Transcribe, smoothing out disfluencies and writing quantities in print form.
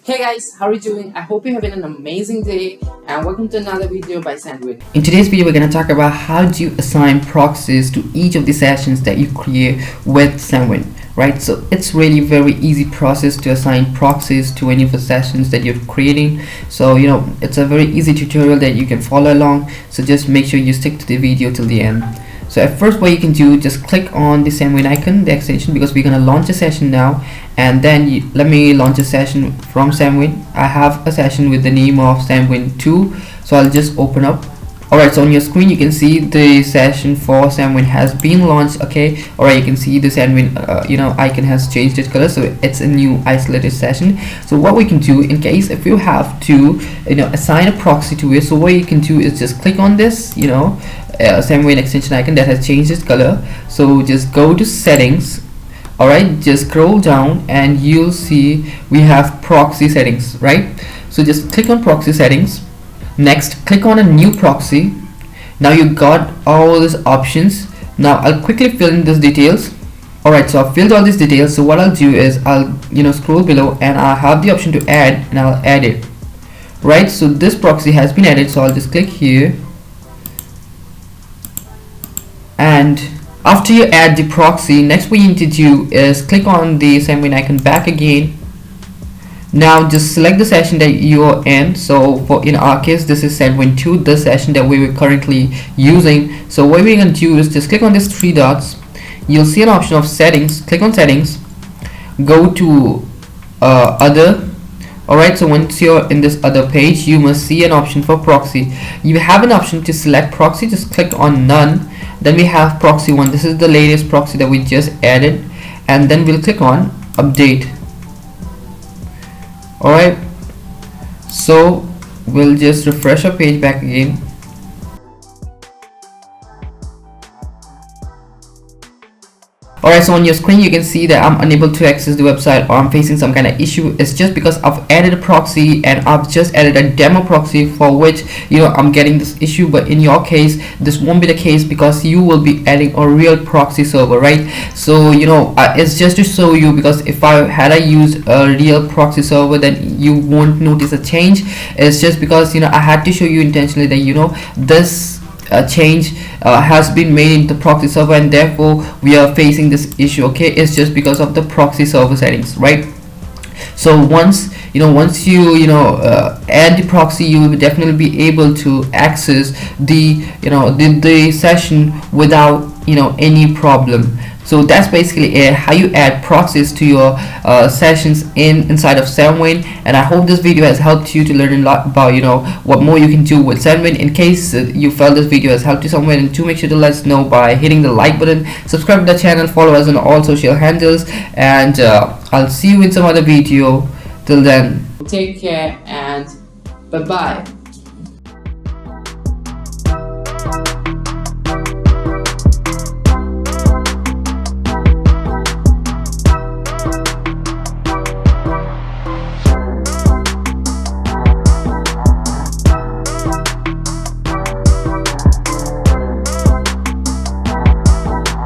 Hey guys, how are you doing? I hope you're having an amazing day and welcome to another video by SendWin. In today's video, we're going to talk about how do you assign proxies to each of the sessions that you create with SendWin, right? So it's really very easy process to assign proxies to any of the sessions that you're creating. So it's a very easy tutorial that you can follow along. So just make sure you stick to the video till the end. So at first, what you can do, just click on the SendWin icon, the extension, because we're going to launch a session now. And then let me launch a session from SendWin. I have a session with the name of SendWin 2, so I'll just open up. Alright, so on your screen you can see the session for SendWin has been launched. Okay, alright, you can see the SendWin icon has changed its color, so it's a new isolated session. So what we can do, in case if you have to assign a proxy to it, so what you can do is just click on this SendWin extension icon that has changed its color. So just go to settings. Alright, just scroll down and you'll see we have proxy settings, right? So just click on proxy settings. Next, click on a new proxy. Now you got all these options. Now I'll quickly fill in these details. Alright, so I've filled all these details. So what I'll do is I'll scroll below and I'll have the option to add, and I'll add it. Right, so this proxy has been added, so I'll just click here. And after you add the proxy, next what you need to do is click on the SendWin icon back again. Now just select the session that you're in. So in our case, this is SendWin 2, the session that we were currently using. So what we're going to do is just click on these three dots. You'll see an option of settings. Click on settings, go to other. Alright, so once you're in this other page, you must see an option for proxy. You have an option to select proxy, just click on none. Then we have proxy 1. This is the latest proxy that we just added, and then we'll click on update. Alright, so we'll just refresh our page back again. Alright, so on your screen you can see that I'm unable to access the website, or I'm facing some kind of issue. It's just because I've added a proxy and I've just added a demo proxy for which I'm getting this issue. But in your case, this won't be the case because you will be adding a real proxy server, right? So it's just to show you, because if I used a real proxy server, then you won't notice a change. It's just because I had to show you intentionally that this change has been made in the proxy server, and therefore we are facing this issue. Okay, it's just because of the proxy server settings, right? So once you add the proxy, you will definitely be able to access the session without any problem. So that's basically how you add proxies to your sessions inside of SendWin. And I hope this video has helped you to learn a lot about what more you can do with SendWin. In case you felt this video has helped you somewhere, and do make sure to let us know by hitting the like button, subscribe to the channel, follow us on all social handles, and I'll see you in some other video. Till then, take care and bye bye.